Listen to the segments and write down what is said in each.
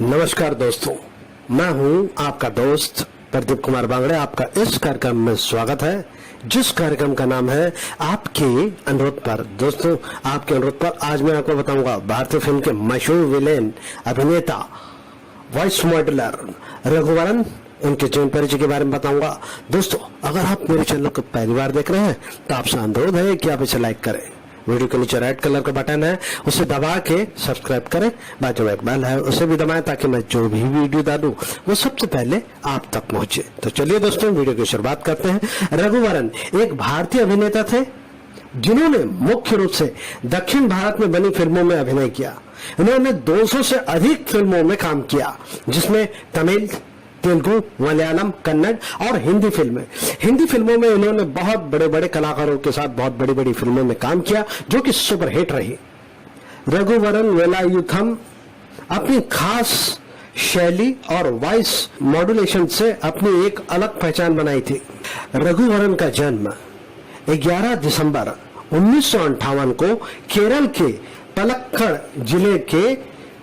नमस्कार दोस्तों, मैं हूं आपका दोस्त प्रदीप कुमार बांगड़े। आपका इस कार्यक्रम में स्वागत है, जिस कार्यक्रम का नाम है आपके अनुरोध पर। दोस्तों, आपके अनुरोध पर आज मैं आपको बताऊंगा भारतीय फिल्म के मशहूर विलेन, अभिनेता, वॉइस मॉड्यूलर रघुवरन, उनके जीवन परिचय के बारे में बताऊंगा। दोस्तों, अगर आप मेरे चैनल को पहली बार देख रहे हैं तो आपसे अनुरोध है कि आप इसे लाइक करें। वीडियो के नीचे रेड कलर का बटन है, उसे दबा के सब्सक्राइब करें। बाजू में एक बेल है, उसे भी दबाएं ताकि मैं जो भी वीडियो डालूं वो सबसे पहले आप तक पहुंचे। तो चलिए दोस्तों, वीडियो की शुरुआत करते हैं। रघुवरन एक भारतीय अभिनेता थे जिन्होंने मुख्य रूप से दक्षिण भारत में बनी फिल्मों में अभिनय किया। इन्होंने 200 से अधिक फिल्मों में काम किया, जिसमें तमिल, तेलुगु, मलयालम, कन्नड़ और हिंदी फिल्में। हिंदी फिल्मों में इन्होंने बहुत बड़े बड़े कलाकारों के साथ बहुत बड़ी बड़ी फिल्मों में काम किया, जो कि सुपरहिट रही। रघुवरन वेलायुथम अपनी खास शैली और वॉइस मॉड्यूलेशन से अपनी एक अलग पहचान बनाई थी। रघुवरन का जन्म 11 दिसंबर 1958 को केरल के पलक्कड़ जिले के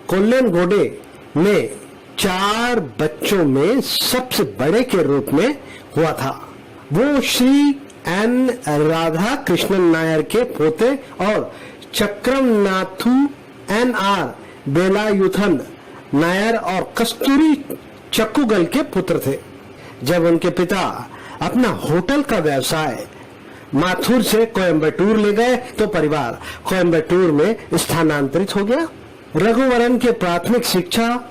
कोल्लेनगोडे में 4 बच्चों में सबसे बड़े के रूप में हुआ था। वो श्री एन राधा कृष्णन नायर के पोते और चक्रमनाथु NR वेलायुथन नायर और कस्तूरी चक्कुगल के पुत्र थे। जब उनके पिता अपना होटल का व्यवसाय माथुर से कोयम्बटूर ले गए तो परिवार कोयम्बटूर में स्थानांतरित हो गया। रघुवरन के प्राथमिक शिक्षा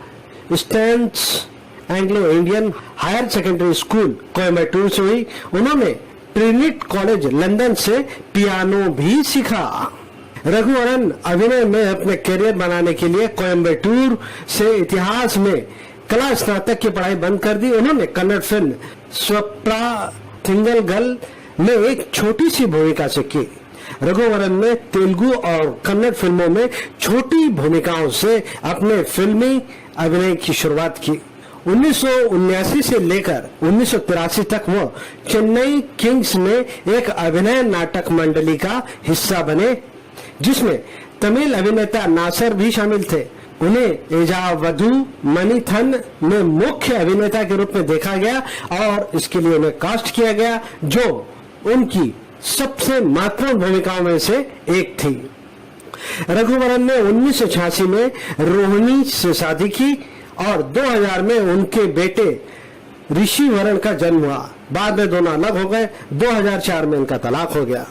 Stanes Anglo Indian Higher Secondary School Coimbatore से हुई। उन्होंने ट्रिनिटी कॉलेज लंदन से पियानो भी सीखा। रघुवरन अभिनय में अपने करियर बनाने के लिए कोयम्बटूर से इतिहास में कला स्नातक की पढ़ाई बंद कर दी। उन्होंने कन्नड़ फिल्म स्वप्रा थिंगलगल में एक छोटी सी भूमिका से की। रघुवरन ने तेलुगु और कन्नड़ फिल्मों में छोटी भूमिकाओं से अपने फिल्मी अभिनय की शुरुआत की। 1979 से लेकर 1983 तक वो चेन्नई किंग्स में एक अभिनय नाटक मंडली का हिस्सा बने, जिसमें तमिल अभिनेता नासर भी शामिल थे। उन्हें एजावधु मणिथन में मुख्य अभिनेता के रूप में देखा गया और इसके लिए उन्हें कास्ट किया गया, जो उनकी सबसे महत्वपूर्ण भूमिकाओं में से एक थी। रघुवरन ने 1986 में रोहिणी से शादी की और 2000 में उनके बेटे ऋषिवरन का जन्म हुआ। बाद में दोनों अलग हो गए। 2004 में उनका तलाक हो गया।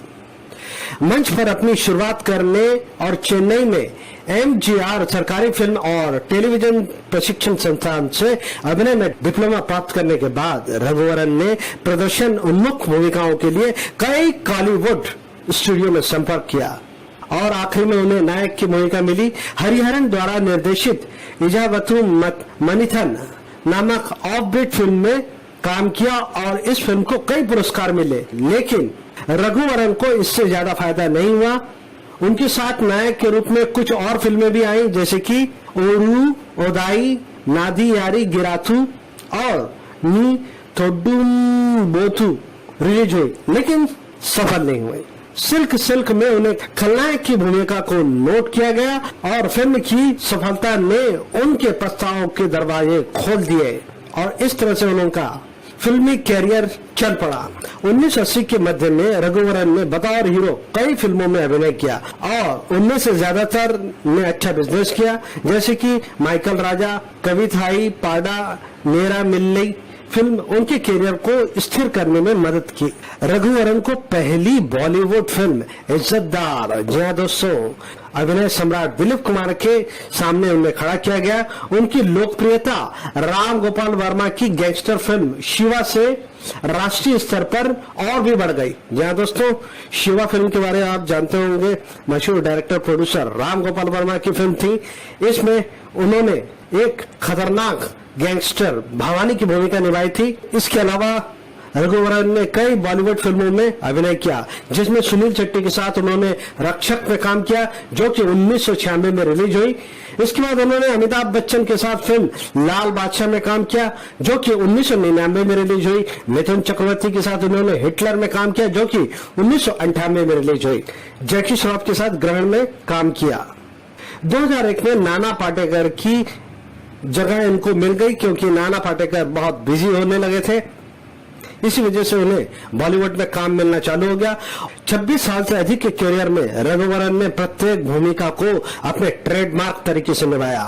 मंच पर अपनी शुरुआत करने और चेन्नई में MGR सरकारी फिल्म और टेलीविजन प्रशिक्षण संस्थान से अभिनय में डिप्लोमा प्राप्त करने के बाद रघुवरन ने प्रदर्शन उन्मुख भूमिकाओं के लिए कई बॉलीवुड स्टूडियो में संपर्क किया और आखिर में उन्हें नायक की भूमिका मिली। हरिहरन द्वारा निर्देशित इजावथु मणिथन नामक ऑफ बीट फिल्म में काम किया और इस फिल्म को कई पुरस्कार मिले, लेकिन रघुवरन को इससे ज्यादा फायदा नहीं हुआ। उनके साथ नायक के रूप में कुछ और फिल्में भी आई, जैसे कि ओरू ओदाई, नादी यारी गिराथू और नी थोडुम्बोथु रिलीज हुई, लेकिन सफल नहीं हुई। सिल्क में उन्हें खलनायक की भूमिका को नोट किया गया और फिल्म की सफलता ने उनके प्रस्तावों के दरवाजे खोल दिए और इस तरह से उनका फिल्मी कैरियर चल पड़ा। 1980 के मध्य में रघुवरन ने बतौर हीरो कई फिल्मों में अभिनय किया और उनमें से ज्यादातर ने अच्छा बिजनेस किया, जैसे कि माइकल राजा, कविथाई पाडा, नेरा मिल्लई फिल्म उनके कैरियर को स्थिर करने में मदद की। रघुवरन को पहली बॉलीवुड फिल्म इज्जतदार, जी हाँ दोस्तों, अभिनय सम्राट दिलीप कुमार के सामने उन्हें खड़ा किया गया। उनकी लोकप्रियता राम गोपाल वर्मा की गैंगस्टर फिल्म शिवा से राष्ट्रीय स्तर पर और भी बढ़ गई। जी हाँ दोस्तों, शिवा फिल्म के बारे में आप जानते होंगे, मशहूर डायरेक्टर प्रोड्यूसर राम गोपाल वर्मा की फिल्म थी। इसमें उन्होंने एक खतरनाक गैंगस्टर भवानी की भूमिका निभाई थी। इसके अलावा रघुवरन ने कई बॉलीवुड फिल्मों में अभिनय किया, जिसमें सुनील शेट्टी के साथ उन्होंने रक्षक में काम किया, जो कि 1996 में रिलीज हुई। इसके बाद उन्होंने अमिताभ बच्चन के साथ फिल्म लाल बादशाह में काम किया, जो कि 1999 में रिलीज हुई। मिथुन चक्रवर्ती के साथ उन्होंने हिटलर में काम किया, जो कि 1998 में रिलीज हुई। जैकी श्रॉफ के साथ ग्रहण में काम किया। 2001 में नाना पाटेकर की जगह इनको मिल गई क्योंकि नाना पाटेकर बहुत बिजी होने लगे थे। इसी वजह से उन्हें बॉलीवुड में काम मिलना चालू हो गया। 26 साल से अधिक के करियर में रघुवरन ने प्रत्येक भूमिका को अपने ट्रेडमार्क तरीके से निभाया।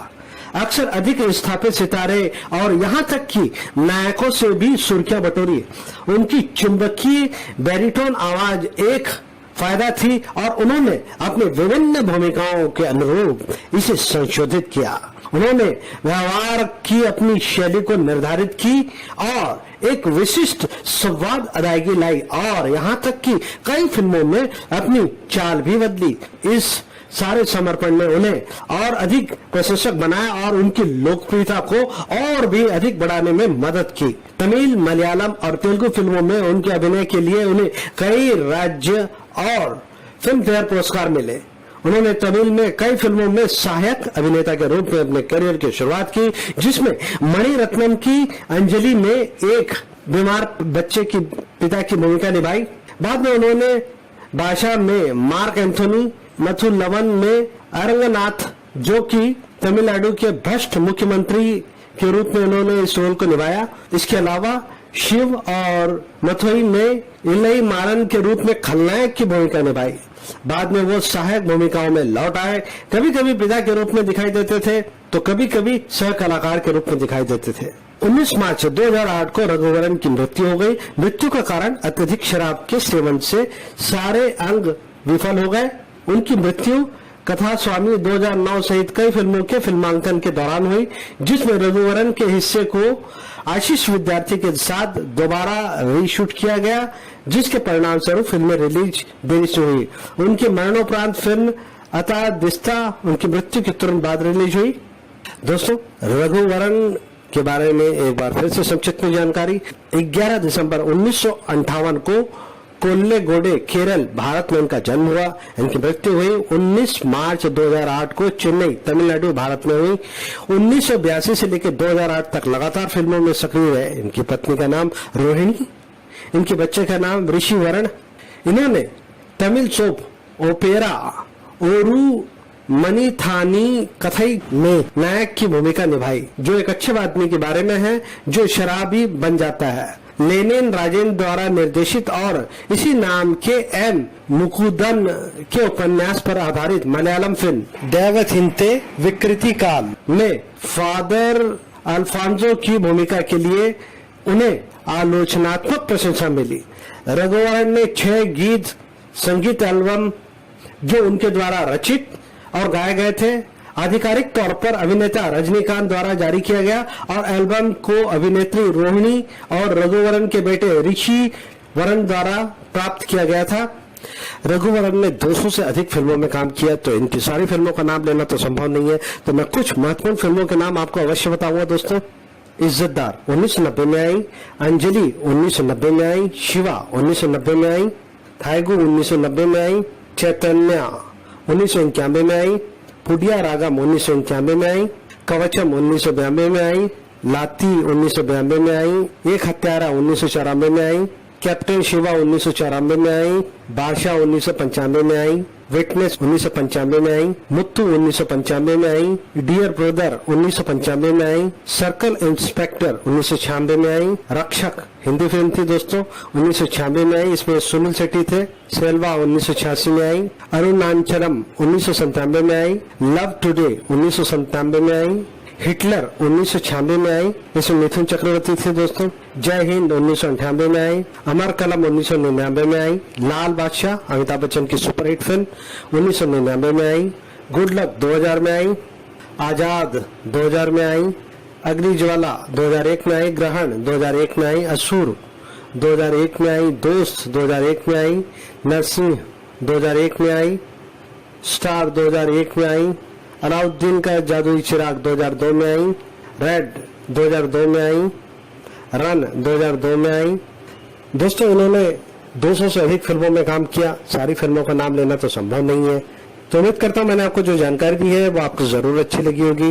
अक्सर अधिक स्थापित सितारे और यहां तक कि नायकों से भी सुर्खियां बटोरी। उनकी चुंबकीय बैरिटोन आवाज एक फायदा थी और उन्होंने अपनी विभिन्न भूमिकाओं के अनुरूप इसे संशोधित किया। उन्होंने व्यवहार की अपनी शैली को निर्धारित की और एक विशिष्ट संवाद अदायगी लाई और यहाँ तक कि कई फिल्मों में अपनी चाल भी बदली। इस सारे समर्पण ने उन्हें और अधिक प्रशंसक बनाया और उनकी लोकप्रियता को और भी अधिक बढ़ाने में मदद की। तमिल, मलयालम और तेलुगु फिल्मों में उनके अभिनय के लिए उन्हें कई राज्य और फिल्म फेयर पुरस्कार मिले। उन्होंने तमिल में कई फिल्मों में सहायक अभिनेता के रूप में अपने करियर की शुरुआत की, जिसमें मणिरत्नम की अंजलि में एक बीमार बच्चे की पिता की भूमिका निभाई। बाद में उन्होंने बादशाह में मार्क एंथोनी, मथुलवन में अरंगनाथ, जो कि तमिलनाडु के भ्रष्ट मुख्यमंत्री के रूप में उन्होंने इस रोल को निभाया। इसके अलावा शिव और मथुई में इलई मारन के रूप में खलनायक की भूमिका निभाई। बाद में वो सहायक भूमिकाओं में लौट आए। कभी कभी पिता के रूप में दिखाई देते थे तो कभी कभी सह कलाकार के रूप में दिखाई देते थे। 19 मार्च 2008 को रघुवरन की मृत्यु हो गई। मृत्यु का कारण अत्यधिक शराब के सेवन से सारे अंग विफल हो गए। उनकी मृत्यु कथा स्वामी 2009 सहित कई फिल्मों के फिल्मांकन के दौरान हुई, जिसमें रघुवरन के हिस्से को आशीष विद्यार्थी के साथ दोबारा रीशूट किया गया, जिसके परिणाम स्वरूप फिल्में रिलीज देरी से हुई। उनके मरणोपरांत फिल्म अता दिस्ता उनकी मृत्यु के तुरंत बाद रिलीज हुई। दोस्तों, रघुवरन के बारे में एक बार फिर से संक्षिप्त में जानकारी। 11 दिसंबर 1958 को कोल्लेगोडे, केरल, भारत में इनका जन्म हुआ। इनकी मृत्यु हुई 19 मार्च 2008 को चेन्नई, तमिलनाडु, भारत में हुई। 1982 से लेकर 2008 तक लगातार फिल्मों में सक्रिय रहे। इनकी पत्नी का नाम रोहिणी, इनके बच्चे का नाम ऋषिवरण। इन्होंने तमिल सोप ओपेरा ओरू मनीथानी कथई में नायक की भूमिका निभाई, जो एक अच्छे आदमी के बारे में है जो शराबी बन जाता है। लेनिन राजेंद्र द्वारा निर्देशित और इसी नाम के एम मुकुंदन के उपन्यास पर आधारित मलयालम फिल्म देवथिंते विकृति काल में फादर अल्फांसो की भूमिका के लिए उन्हें आलोचनात्मक प्रशंसा मिली। रघुवरन ने 6 गीत संगीत एल्बम जो उनके द्वारा रचित और गाए गए थे आधिकारिक तौर पर अभिनेता रजनीकांत द्वारा जारी किया गया और एल्बम को अभिनेत्री रोहिणी और रघुवरन के बेटे ऋषि वरन द्वारा प्राप्त किया गया था। रघुवरन ने 200 से अधिक फिल्मों में काम किया, तो इनकी सारी फिल्मों का नाम लेना तो संभव नहीं है, तो मैं कुछ महत्वपूर्ण फिल्मों के नाम आपको अवश्य बताऊंगा। दोस्तों, इज्जतदार 1990 में आई, अंजलि 1990 में आई, शिवा 1990 में आई, थाईगू 1990 में आई, चैतन्या 1991 में आई, पुडिया रागम 1991 में आई, कवचम 1992 में आई, लाती 1992 में आई, एक हत्यारा 1994 में आई, कैप्टन शिवा 1994 में आई, बादशाह 1995 में आई, विटनेस 1995 में आई, मुत्तू 1995 में आई, डियर ब्रदर 1995 में आई, सर्कल इंस्पेक्टर 1996 में आई, रक्षक हिंदी फिल्म थी दोस्तों 1996 में आई, इसमें सुनील शेट्टी थे। सेल्वा 1986 में आई, अरुणाचलम 1997 में आई, लव टुडे 1997 में आई, हिटलर 1996 में आई, इसमें मिथुन चक्रवर्ती थे दोस्तों। जय हिंद 1998 में आई, अमर कलम 1999 में आई, लाल बादशाह अमिताभ बच्चन की सुपरहिट फिल्म 1999 में आई, गुड लक 2000 में आई, आजाद 2000 में आई, अग्निज्वाला 2001 में आई, ग्रहण 2001 में आई, असुर 2001 में आई, दोस्त 2001 में आई, नरसिंह 2001 में आई, स्टार 2001 में आई, अलाउद्दीन का जादुई चिराग 2002 में आई, रेड 2002 में आई, रन 2002 में आई। दोस्तों, इन्होंने 200 से अधिक फिल्मों में काम किया। सारी फिल्मों का नाम लेना तो संभव नहीं है, तो उम्मीद करता हूं मैंने आपको जो जानकारी दी है वो आपको जरूर अच्छी लगी होगी।